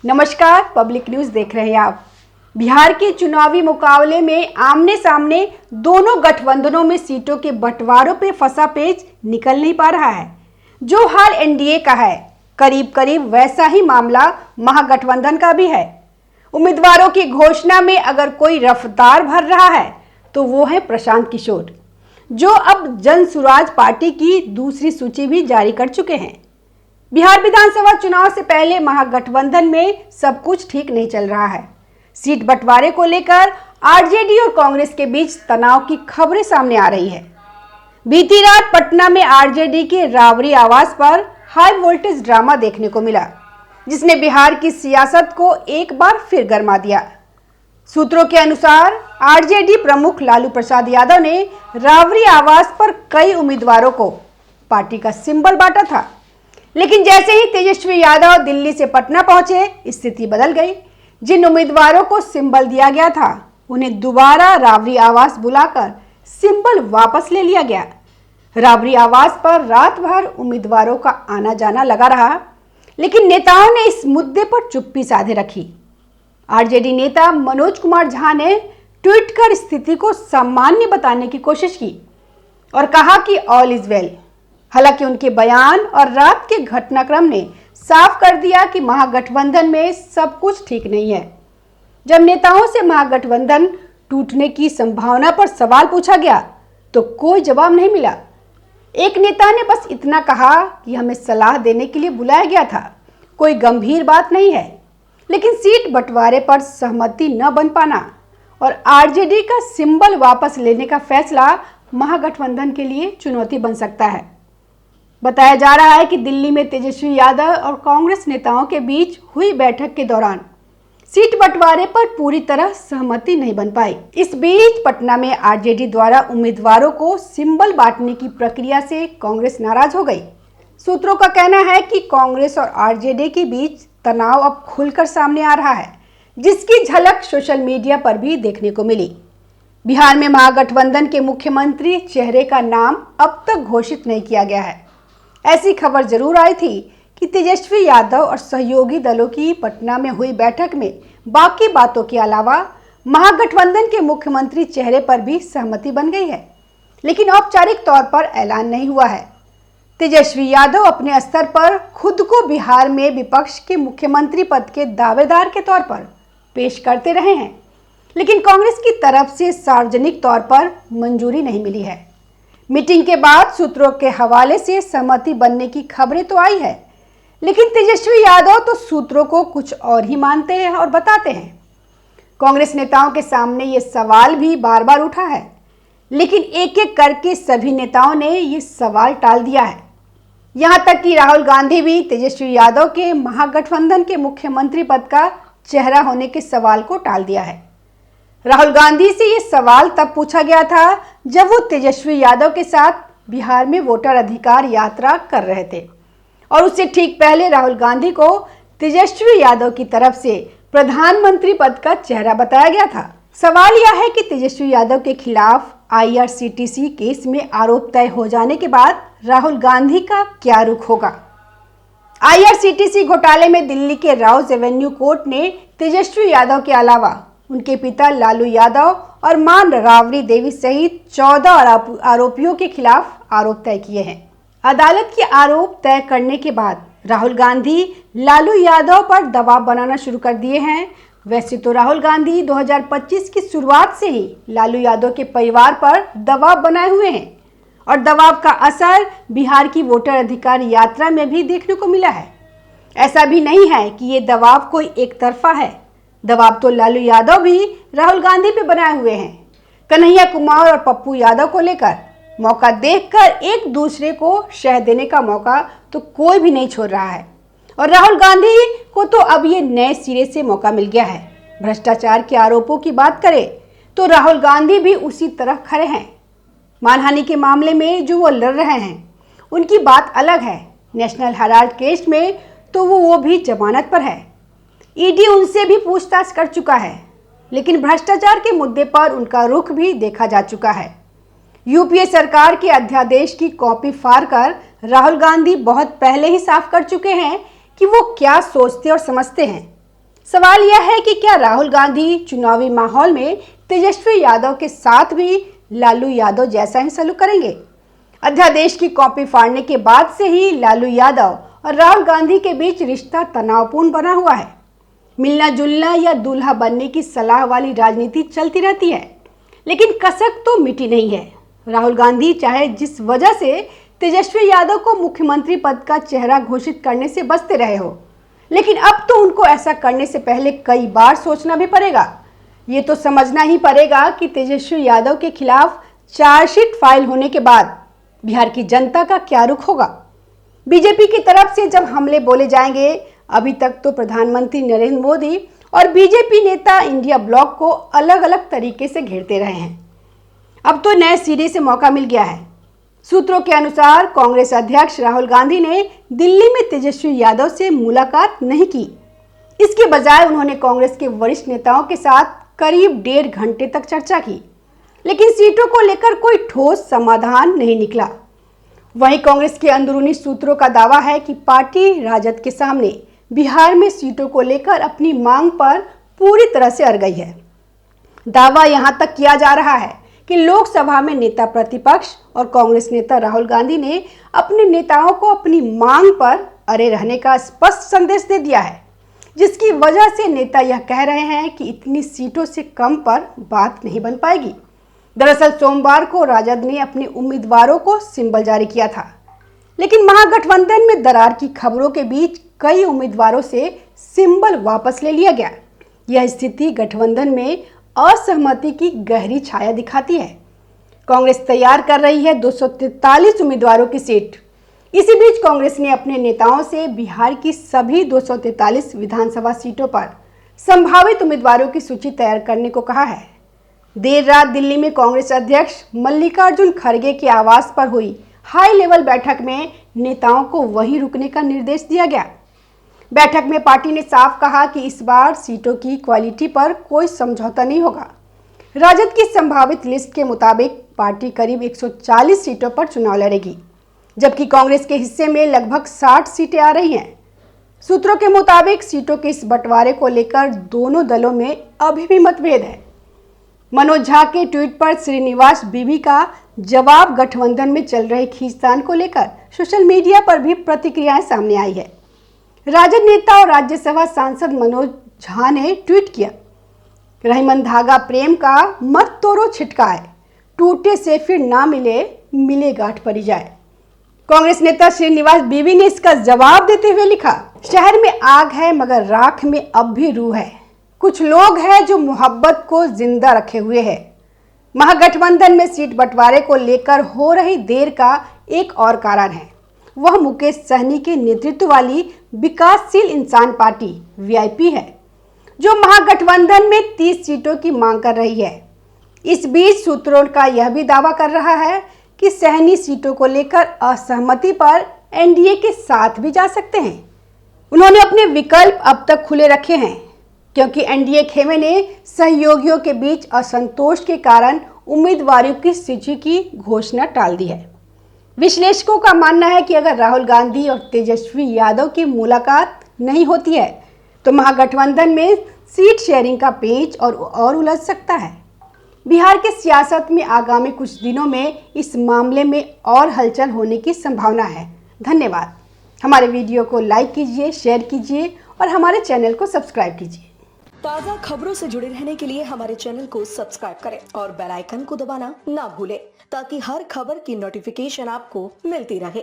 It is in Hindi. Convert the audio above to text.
नमस्कार, पब्लिक न्यूज देख रहे हैं आप। बिहार के चुनावी मुकाबले में आमने सामने दोनों गठबंधनों में सीटों के बंटवारों पे फंसा पेच निकल नहीं पा रहा है। जो हाल एनडीए का है, करीब करीब वैसा ही मामला महागठबंधन का भी है। उम्मीदवारों की घोषणा में अगर कोई रफ्तार भर रहा है तो वो है प्रशांत किशोर, जो अब जन सुराज पार्टी की दूसरी सूची भी जारी कर चुके हैं। बिहार विधानसभा चुनाव से पहले महागठबंधन में सब कुछ ठीक नहीं चल रहा है। सीट बंटवारे को लेकर आरजेडी और कांग्रेस के बीच तनाव की खबरें सामने आ रही है। बीती रात पटना में आरजेडी के राबरी आवास पर हाई वोल्टेज ड्रामा देखने को मिला, जिसने बिहार की सियासत को एक बार फिर गरमा दिया। सूत्रों के अनुसार आरजेडी प्रमुख लालू प्रसाद यादव ने राबरी आवास पर कई उम्मीदवारों को पार्टी का सिंबल बांटा था, लेकिन जैसे ही तेजस्वी यादव दिल्ली से पटना पहुंचे, स्थिति बदल गई। जिन उम्मीदवारों को सिंबल दिया गया था, उन्हें दोबारा राबरी आवास बुलाकर सिंबल वापस ले लिया गया। राबरी आवास पर रात भर उम्मीदवारों का आना जाना लगा रहा, लेकिन नेताओं ने इस मुद्दे पर चुप्पी साधे रखी। आरजेडी नेता मनोज कुमार झा ने ट्वीट कर स्थिति को सामान्य बताने की कोशिश की और कहा कि ऑल इज वेल। हालांकि उनके बयान और रात के घटनाक्रम ने साफ कर दिया कि महागठबंधन में सब कुछ ठीक नहीं है। जब नेताओं से महागठबंधन टूटने की संभावना पर सवाल पूछा गया तो कोई जवाब नहीं मिला। एक नेता ने बस इतना कहा कि हमें सलाह देने के लिए बुलाया गया था, कोई गंभीर बात नहीं है। लेकिन सीट बंटवारे पर सहमति न बन पाना और आरजेडी का सिंबल वापस लेने का फैसला महागठबंधन के लिए चुनौती बन सकता है। बताया जा रहा है कि दिल्ली में तेजस्वी यादव और कांग्रेस नेताओं के बीच हुई बैठक के दौरान सीट बंटवारे पर पूरी तरह सहमति नहीं बन पाई। इस बीच पटना में आरजेडी द्वारा उम्मीदवारों को सिंबल बांटने की प्रक्रिया से कांग्रेस नाराज हो गई। सूत्रों का कहना है कि कांग्रेस और आरजेडी के बीच तनाव अब खुलकर सामने आ रहा है, जिसकी झलक सोशल मीडिया पर भी देखने को मिली। बिहार में महागठबंधन के मुख्यमंत्री चेहरे का नाम अब तक घोषित नहीं किया गया है। ऐसी खबर जरूर आई थी कि तेजस्वी यादव और सहयोगी दलों की पटना में हुई बैठक में बाकी बातों के अलावा महागठबंधन के मुख्यमंत्री चेहरे पर भी सहमति बन गई है, लेकिन औपचारिक तौर पर ऐलान नहीं हुआ है। तेजस्वी यादव अपने स्तर पर खुद को बिहार में विपक्ष के मुख्यमंत्री पद के दावेदार के तौर पर पेश करते रहे हैं, लेकिन कांग्रेस की तरफ से सार्वजनिक तौर पर मंजूरी नहीं मिली है। मीटिंग के बाद सूत्रों के हवाले से सहमति बनने की खबरें तो आई है, लेकिन तेजस्वी यादव तो सूत्रों को कुछ और ही मानते हैं और बताते हैं। कांग्रेस नेताओं के सामने ये सवाल भी बार बार उठा है, लेकिन एक एक करके सभी नेताओं ने ये सवाल टाल दिया है। यहाँ तक कि राहुल गांधी भी तेजस्वी यादव के महागठबंधन के मुख्यमंत्री पद का चेहरा होने के सवाल को टाल दिया है। राहुल गांधी से ये सवाल तब पूछा गया था जब वो तेजस्वी यादव के साथ बिहार में वोटर अधिकार यात्रा कर रहे थे, और उससे ठीक पहले राहुल गांधी को तेजस्वी यादव की तरफ से प्रधानमंत्री पद का चेहरा बताया गया था। सवाल यह है कि तेजस्वी यादव के खिलाफ आईआरसीटीसी केस में आरोप तय हो जाने के बाद राहुल गांधी का क्या रुख होगा। आईआरसीटीसी घोटाले में दिल्ली के राउज एवेन्यू कोर्ट ने तेजस्वी यादव के अलावा उनके पिता लालू यादव और मां राबड़ी देवी सहित 14 आरोपियों के खिलाफ आरोप तय किए हैं। अदालत के आरोप तय करने के बाद राहुल गांधी लालू यादव पर दबाव बनाना शुरू कर दिए हैं। वैसे तो राहुल गांधी 2025 की शुरुआत से ही लालू यादव के परिवार पर दबाव बनाए हुए हैं, और दबाव का असर बिहार की वोटर अधिकार यात्रा में भी देखने को मिला है। ऐसा भी नहीं है कि ये दबाव कोई एक तरफा है। दबाव तो लालू यादव भी राहुल गांधी पे बनाए हुए हैं। कन्हैया कुमार और पप्पू यादव को लेकर मौका देखकर एक दूसरे को शह देने का मौका तो कोई भी नहीं छोड़ रहा है, और राहुल गांधी को तो अब ये नए सिरे से मौका मिल गया है। भ्रष्टाचार के आरोपों की बात करें तो राहुल गांधी भी उसी तरह खड़े हैं। मानहानि के मामले में जो वो लड़ रहे हैं उनकी बात अलग है। नेशनल हेराल्ड केस में तो वो भी जमानत पर है। ईडी उनसे भी पूछताछ कर चुका है, लेकिन भ्रष्टाचार के मुद्दे पर उनका रुख भी देखा जा चुका है। यूपीए सरकार के अध्यादेश की कॉपी फाड़कर राहुल गांधी बहुत पहले ही साफ कर चुके हैं कि वो क्या सोचते और समझते हैं। सवाल यह है कि क्या राहुल गांधी चुनावी माहौल में तेजस्वी यादव के साथ भी लालू यादव जैसा ही सलूक करेंगे? अध्यादेश की कॉपी फाड़ने के बाद से ही लालू यादव और राहुल गांधी के बीच रिश्ता तनावपूर्ण बना हुआ है। मिलना जुलना या दूल्हा बनने की सलाह वाली राजनीति चलती रहती है, लेकिन कसक तो मिटी नहीं है। राहुल गांधी चाहे जिस वजह से तेजस्वी यादव को मुख्यमंत्री पद का चेहरा घोषित करने से बचते रहे हो, लेकिन अब तो उनको ऐसा करने से पहले कई बार सोचना भी पड़ेगा। ये तो समझना ही पड़ेगा कि तेजस्वी यादव के खिलाफ चार्जशीट फाइल होने के बाद बिहार की जनता का क्या रुख होगा। बीजेपी की तरफ से जब हमले बोले जाएंगे, अभी तक तो प्रधानमंत्री नरेंद्र मोदी और बीजेपी नेता इंडिया ब्लॉक को अलग अलग तरीके से घेरते रहे हैं। अब तो नए सिरे से मौका मिल गया है। सूत्रों के अनुसार कांग्रेस अध्यक्ष राहुल गांधी ने दिल्ली में तेजस्वी यादव से मुलाकात नहीं की। इसके बजाय उन्होंने कांग्रेस के वरिष्ठ नेताओं के साथ करीब 1.5 घंटे तक चर्चा की, लेकिन सीटों को लेकर कोई ठोस समाधान नहीं निकला। वहीं कांग्रेस के अंदरूनी सूत्रों का दावा है कि पार्टी राजद के सामने बिहार में सीटों को लेकर अपनी मांग पर पूरी तरह से अड़ गई है। दावा यहां तक किया जा रहा है कि लोकसभा में नेता प्रतिपक्ष और कांग्रेस नेता राहुल गांधी ने अपने नेताओं को अपनी मांग पर अड़े रहने का स्पष्ट संदेश दे दिया है, जिसकी वजह से नेता यह कह रहे हैं कि इतनी सीटों से कम पर बात नहीं बन पाएगी। दरअसल सोमवार को राजद ने अपने उम्मीदवारों को सिंबल जारी किया था, लेकिन महागठबंधन में दरार की खबरों के बीच कई उम्मीदवारों से सिंबल वापस ले लिया गया। यह स्थिति गठबंधन में असहमति की गहरी छाया दिखाती है। कांग्रेस तैयार कर रही है 243 उम्मीदवारों की सीट। इसी बीच कांग्रेस ने अपने नेताओं से बिहार की सभी 243 विधानसभा सीटों पर संभावित उम्मीदवारों की सूची तैयार करने को कहा है। देर रात दिल्ली में कांग्रेस अध्यक्ष मल्लिकार्जुन खड़गे के आवास पर हुई हाई लेवल बैठक में नेताओं को वहीं रुकने का निर्देश दिया गया। बैठक में पार्टी ने साफ कहा कि इस बार सीटों की क्वालिटी पर कोई समझौता नहीं होगा। राजद की संभावित लिस्ट के मुताबिक पार्टी करीब 140 सीटों पर चुनाव लड़ेगी, जबकि कांग्रेस के हिस्से में लगभग 60 सीटें आ रही हैं। सूत्रों के मुताबिक सीटों के इस बंटवारे को लेकर दोनों दलों में अभी भी मतभेद है। मनोज झा के ट्वीट पर श्रीनिवास बीवी का जवाब गठबंधन में चल रहे खींचतान को लेकर सोशल मीडिया पर भी प्रतिक्रियाएं सामने आई है। राजद नेता और राज्यसभा सांसद मनोज झा ने ट्वीट किया, रहीमन धागा प्रेम का मत तोड़ो छिटकाए, टूटे से फिर ना मिले, मिले गांठ परी जाए। कांग्रेस नेता श्रीनिवास बीवी ने इसका जवाब देते हुए लिखा, शहर में आग है मगर राख में अब भी रूह है। कुछ लोग हैं जो मोहब्बत को जिंदा रखे हुए हैं। महागठबंधन में सीट बंटवारे को लेकर हो रही देर का एक और कारण है, वह मुकेश सहनी के नेतृत्व वाली विकासशील इंसान पार्टी वीआईपी है, जो महागठबंधन में 30 सीटों की मांग कर रही है। इस बीच सूत्रों का यह भी दावा कर रहा है कि सहनी सीटों को लेकर असहमति पर एनडीए के साथ भी जा सकते हैं। उन्होंने अपने विकल्प अब तक खुले रखे हैं, क्योंकि एनडीए खेमे ने सहयोगियों के बीच असंतोष के कारण उम्मीदवारों की सूची की घोषणा टाल दी है। विश्लेषकों का मानना है कि अगर राहुल गांधी और तेजस्वी यादव की मुलाकात नहीं होती है तो महागठबंधन में सीट शेयरिंग का पेच और उलझ सकता है। बिहार के सियासत में आगामी कुछ दिनों में इस मामले में और हलचल होने की संभावना है। धन्यवाद। हमारे वीडियो को लाइक कीजिए, शेयर कीजिए और हमारे चैनल को सब्सक्राइब कीजिए। ताज़ा खबरों से जुड़े रहने के लिए हमारे चैनल को सब्सक्राइब करें और बेल आइकन को दबाना ना भूलें, ताकि हर खबर की नोटिफिकेशन आपको मिलती रहे।